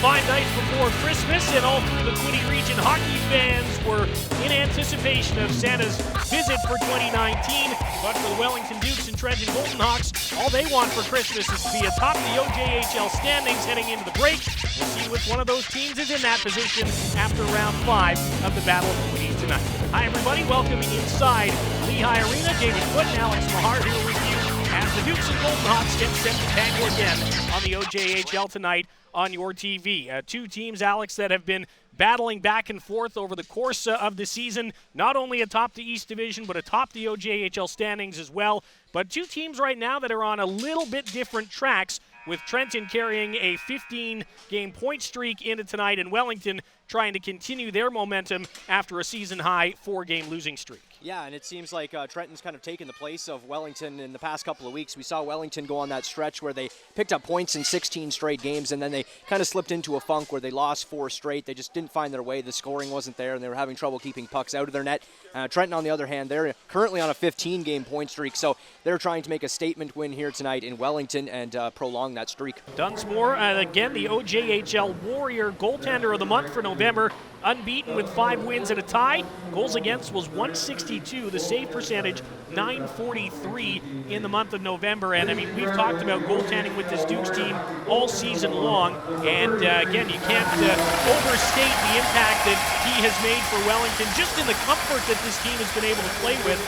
5 nights before Christmas, and all through the Quinte region, hockey fans were in anticipation of Santa's visit for 2019. But for the Wellington Dukes and Trenton Golden Hawks, all they want for Christmas is to be atop the OJHL standings heading into the break. We'll see which one of those teams is in that position after round 5 of the Battle of Quinte tonight. Hi everybody, welcome inside Lehigh Arena. David Foote and Alex Mahar here with you as the Dukes and Golden Hawks get set to tangle again on the OJHL tonight on your TV. Two teams, Alex, that have been battling back and forth over the course of the season, not only atop the East Division, but atop the OJHL standings as well. But two teams right now that are on a little bit different tracks, with Trenton carrying a 15-game point streak into tonight and Wellington trying to continue their momentum after a season-high 4-game losing streak. Yeah, and it seems like Trenton's kind of taken the place of Wellington in the past couple of weeks. We saw Wellington go on that stretch where they picked up points in 16 straight games, and then they kind of slipped into a funk where they lost 4 straight. They just didn't find their way. The scoring wasn't there, and they were having trouble keeping pucks out of their net. Trenton, on the other hand, they're currently on a 15-game point streak, so they're trying to make a statement win here tonight in Wellington and prolong that streak. Dunsmore, again, the OJHL Warrior goaltender of the month for November, unbeaten with 5 wins and a tie. Goals against was 162. The save percentage, 943 in the month of November. And, I mean, we've talked about goaltending with this Dukes team all season long. And, again, you can't overstate the impact that he has made for Wellington, just in the comfort that this team has been able to play with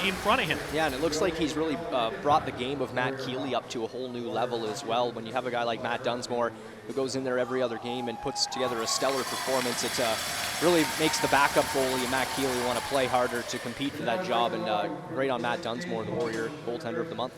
in front of him. Yeah, and it looks like he's really brought the game of Matt Keeley up to a whole new level as well. When you have a guy like Matt Dunsmore who goes in there every other game and puts together a stellar performance, it really makes the backup goalie, Matt Keeley, want to play harder to compete for that job. And great on Matt Dunsmore, the Warrior goaltender of the month.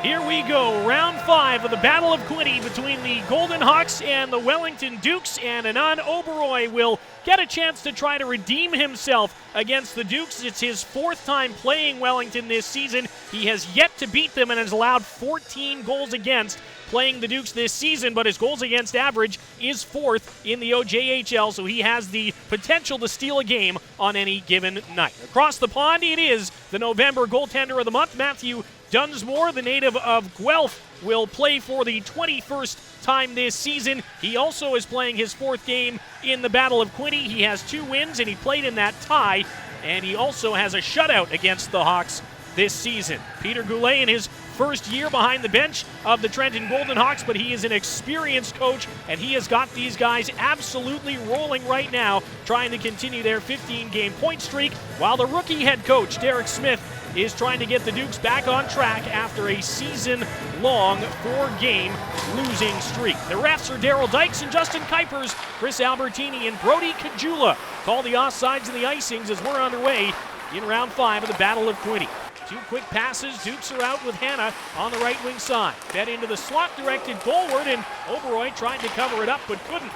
Here we go, round 5 of the Battle of Quinte between the Golden Hawks and the Wellington Dukes, and Anand Oberoi will get a chance to try to redeem himself against the Dukes. It's his 4th time playing Wellington this season. He has yet to beat them and has allowed 14 goals against playing the Dukes this season, but his goals against average is 4th in the OJHL, so he has the potential to steal a game on any given night. Across the pond, it is the November goaltender of the month, Matthew Dunsmore, the native of Guelph, will play for the 21st time this season. He also is playing his 4th game in the Battle of Quinte. He has 2 wins, and he played in that tie, and he also has a shutout against the Hawks this season. Peter Goulet in his first year behind the bench of the Trenton Golden Hawks, but he is an experienced coach, and he has got these guys absolutely rolling right now, trying to continue their 15-game point streak, while the rookie head coach, Derek Smith, is trying to get the Dukes back on track after a season-long 4-game losing streak. The refs are Daryl Dykes and Justin Kuipers. Chris Albertini and Brody Kajula call the offsides and the icings as we're underway in round 5 of the Battle of Quinte. 2 quick passes, Dukes are out with Hanna on the right wing side. Fed into the slot, directed goalward, and Oberoi tried to cover it up but couldn't.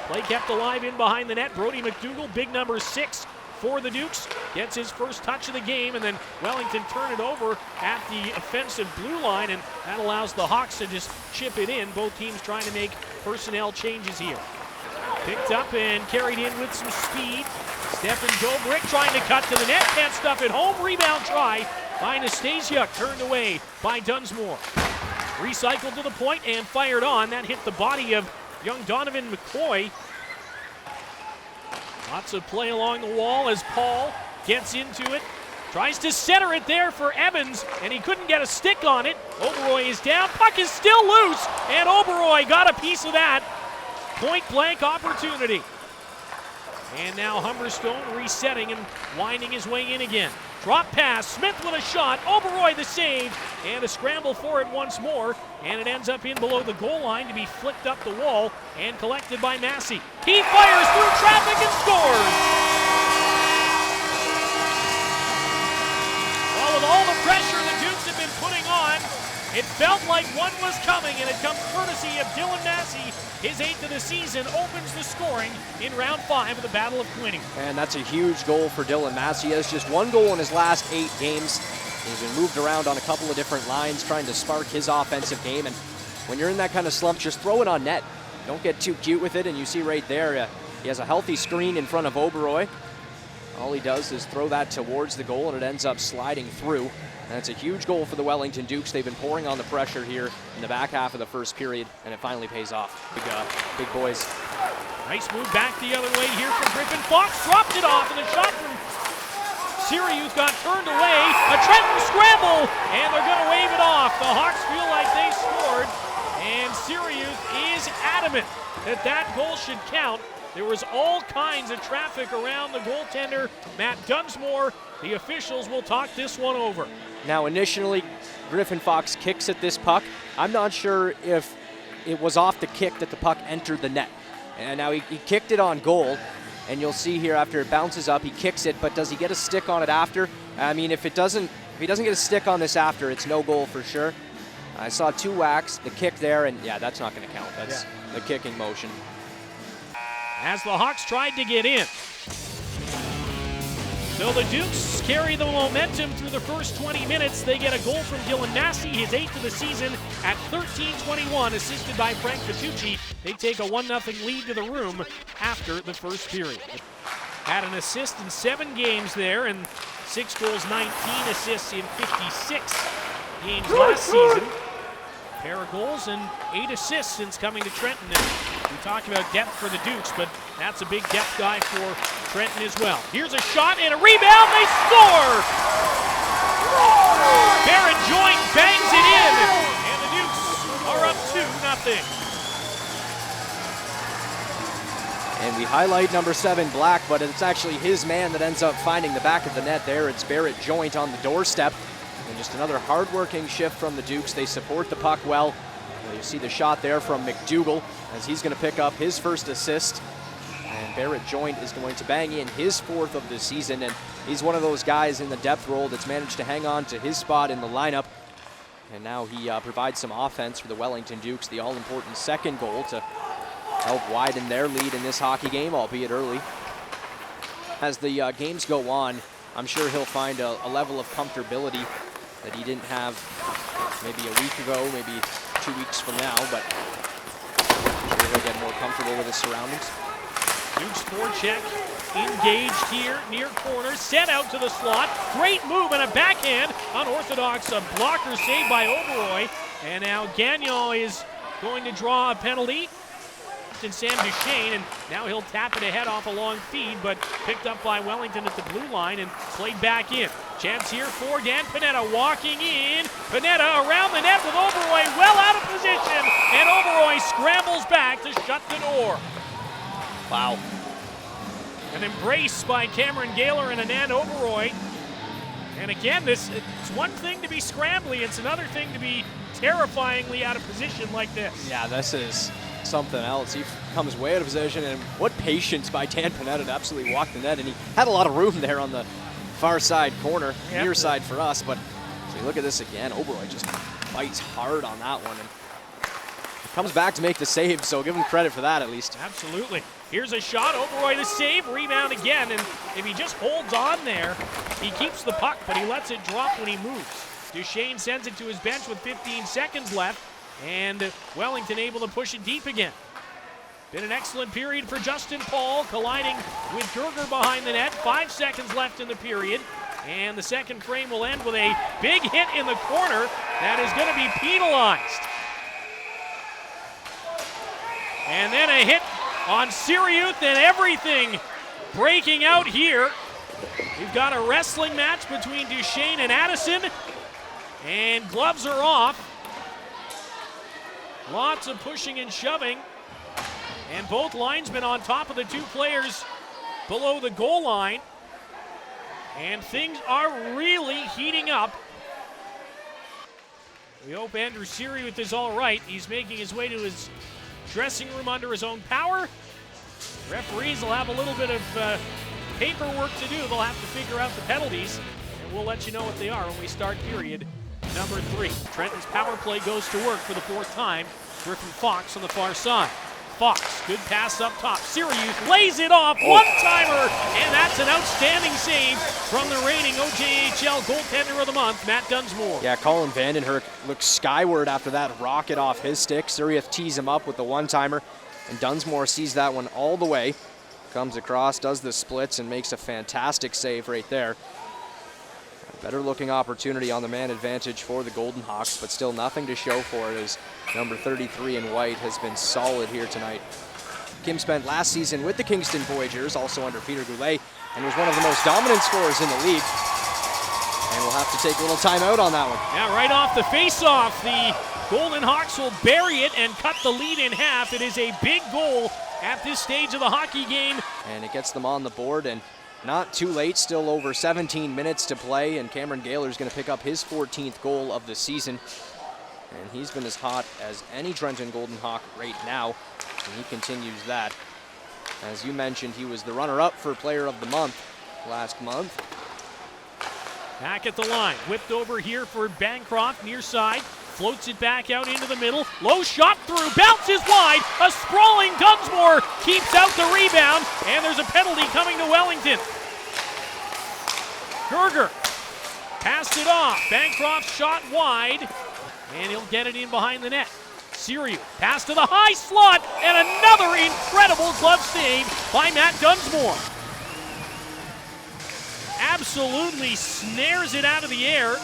Play kept alive in behind the net. Brody McDougall, big number 6 for the Dukes, gets his first touch of the game, and then Wellington turn it over at the offensive blue line, and that allows the Hawks to just chip it in. Both teams trying to make personnel changes here. Picked up and carried in with some speed. Stefan Dobrik trying to cut to the net, can't stuff it home. Rebound try by Nastasiuk, turned away by Dunsmore. Recycled to the point and fired on. That hit the body of young Donovan McCoy. Lots of play along the wall as Paul gets into it. Tries to center it there for Evans, and he couldn't get a stick on it. Oberoi is down. Puck is still loose, and Oberoi got a piece of that. Point-blank opportunity. And now Humberstone resetting and winding his way in again. Drop pass, Smith with a shot, Oberoi the save, and a scramble for it once more, and it ends up in below the goal line to be flicked up the wall and collected by Massey. He fires through traffic and scores! Well, with all the pressure the Dukes have been putting on, it felt like one was coming, and it comes courtesy of Dylan Massey. His 8th of the season opens the scoring in round 5 of the Battle of Quinte. And that's a huge goal for Dylan Massey. He has just 1 goal in his last 8 games. He's been moved around on a couple of different lines, trying to spark his offensive game. And when you're in that kind of slump, just throw it on net. Don't get too cute with it. And you see right there, he has a healthy screen in front of Oberoi. All he does is throw that towards the goal, and it ends up sliding through. And it's a huge goal for the Wellington Dukes. They've been pouring on the pressure here in the back half of the first period, and it finally pays off. Big boys. Nice move back the other way here from Griffin Fox. Dropped it off, and the shot from Sirius got turned away. A Trenton scramble, and they're going to wave it off. The Hawks feel like they scored, and Sirius is adamant that that goal should count. There was all kinds of traffic around the goaltender, Matt Dunsmore. The officials will talk this one over. Now, initially, Griffin Fox kicks at this puck. I'm not sure if it was off the kick that the puck entered the net. And now he kicked it on goal, and you'll see here after it bounces up, he kicks it, but does he get a stick on it after? I mean, if he doesn't get a stick on this after, it's no goal for sure. I saw 2 whacks, the kick there, and yeah, that's not going to count. That's the kicking motion. As the Hawks tried to get in. So the Dukes carry the momentum through the first 20 minutes. They get a goal from Dylan Massey, his 8th of the season, at 13:21, assisted by Frank Petrucci. They take a 1-0 lead to the room after the first period. Had an assist in 7 games there, and 6 goals, 19 assists in 56 games last season. Pair of goals and 8 assists since coming to Trenton. And we talked about depth for the Dukes, but that's a big depth guy for Trenton as well. Here's a shot and a rebound. They score! Barrett Joint bangs it in, and the Dukes are up 2-0. And we highlight number 7, Black, but it's actually his man that ends up finding the back of the net there. It's Barrett Joint on the doorstep. And just another hard-working shift from the Dukes. They support the puck well. You see the shot there from McDougall as he's going to pick up his first assist. And Barrett Joint is going to bang in his 4th of the season. And he's one of those guys in the depth role that's managed to hang on to his spot in the lineup. And now he provides some offense for the Wellington Dukes, the all-important 2nd goal to help widen their lead in this hockey game, albeit early. As the games go on, I'm sure he'll find a level of comfortability that he didn't have maybe a week ago, maybe 2 weeks from now, but I'm sure he'll get more comfortable with his surroundings. Dukes forecheck engaged here, near corner, sent out to the slot. Great move and a backhand, unorthodox, a blocker saved by Oberoi. And now Gagnon is going to draw a penalty. And Sam Duchesne, and now he'll tap it ahead off a long feed, but picked up by Wellington at the blue line and played back in. Chance here for Dan Panetta walking in. Panetta around the net with Oberoi well out of position, and Oberoi scrambles back to shut the door. Wow. An embrace by Cameron Gaylor and Anand Oberoi. And again, it's one thing to be scrambly, it's another thing to be terrifyingly out of position like this. Yeah, this is something else. He comes way out of position, and what patience by Dan Panetta to absolutely walk the net, and he had a lot of room there on the far side corner, near side for us, but so you look at this again, Oberoi just fights hard on that one and comes back to make the save, so give him credit for that at least. Absolutely. Here's a shot, Oberoi the save, rebound again, and if he just holds on there, he keeps the puck, but he lets it drop when he moves. Duchesne sends it to his bench with 15 seconds left, and Wellington able to push it deep again. Been an excellent period for Justin Paul, colliding with Gerger behind the net. 5 seconds left in the period, and the second frame will end with a big hit in the corner that is going to be penalized. And then a hit on Siriuth, and everything breaking out here. We've got a wrestling match between Duchesne and Addison, and gloves are off. Lots of pushing and shoving, and both linesmen on top of the 2 players below the goal line, and things are really heating up. We hope Andrew Siriuth is all right. He's making his way to his dressing room under his own power. Referees will have a little bit of paperwork to do. They'll have to figure out the penalties, and we'll let you know what they are when we start period number 3. Trenton's power play goes to work for the 4th time. Griffin Fox on the far side. Fox, good pass up top. Sirius lays it off, one-timer, and that's an outstanding save from the reigning OJHL goaltender of the month, Matt Dunsmore. Yeah, Colin Vandenherk looks skyward after that rocket off his stick. Sirius tees him up with the one-timer, and Dunsmore sees that one all the way. Comes across, does the splits, and makes a fantastic save right there. A better looking opportunity on the man advantage for the Golden Hawks, but still nothing to show for it as number 33 in white has been solid here tonight. Kim spent last season with the Kingston Voyageurs, also under Peter Goulet, and was one of the most dominant scorers in the league. And we'll have to take a little timeout on that one. Yeah, right off the face-off, the Golden Hawks will bury it and cut the lead in half. It is a big goal at this stage of the hockey game. And it gets them on the board, and not too late, still over 17 minutes to play, and Cameron Gaylor is going to pick up his 14th goal of the season. And he's been as hot as any Trenton Golden Hawk right now, and he continues that. As you mentioned, he was the runner-up for Player of the Month last month. Back at the line, whipped over here for Bancroft, near side. Floats it back out into the middle. Low shot through, bounces wide. A sprawling Dunsmore keeps out the rebound, and there's a penalty coming to Wellington. Gerger passed it off. Bancroft shot wide, and he'll get it in behind the net. Siriu pass to the high slot, and another incredible glove save by Matt Dunsmore. Absolutely snares it out of the air.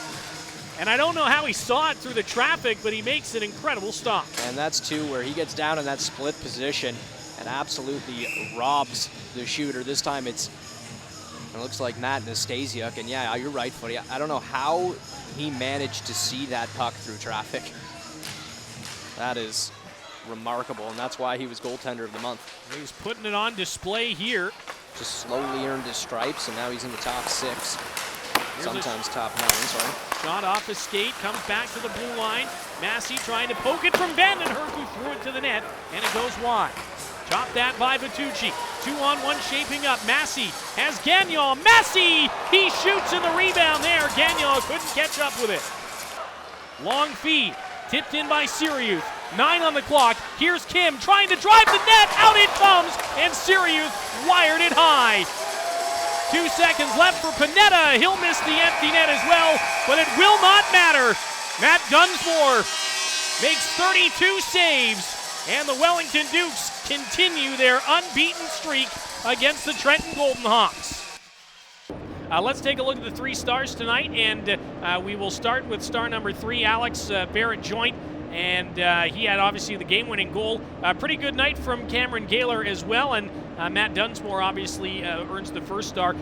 And I don't know how he saw it through the traffic, but he makes an incredible stop. And that's two where he gets down in that split position and absolutely robs the shooter. This time it looks like Matt Nastasiuk. And yeah, you're right, Footy. I don't know how he managed to see that puck through traffic. That is remarkable, and that's why he was goaltender of the month. He's putting it on display here. Just slowly earned his stripes, and now he's in the top 6. Sometimes top 9, sorry. Shot off his skate, comes back to the blue line. Massey trying to poke it from Vandenherk, who threw it to the net, and it goes wide. Chopped that by Vitucci. 2-on-1 shaping up. Massey has Gagnon. Massey! He shoots in the rebound there. Gagnon couldn't catch up with it. Long feed. Tipped in by Sirius. 9 on the clock. Here's Kim trying to drive the net. Out it comes, and Sirius wired it high. 2 seconds left for Panetta. He'll miss the empty net as well, but it will not matter. Matt Dunsmore makes 32 saves, and the Wellington Dukes continue their unbeaten streak against the Trenton Golden Hawks. Let's take a look at the 3 stars tonight, and we will start with star number 3, Alex Barrett-Joint. And he had obviously the game-winning goal. Pretty good night from Cameron Gaylor as well, and Matt Dunsmore obviously earns the first star.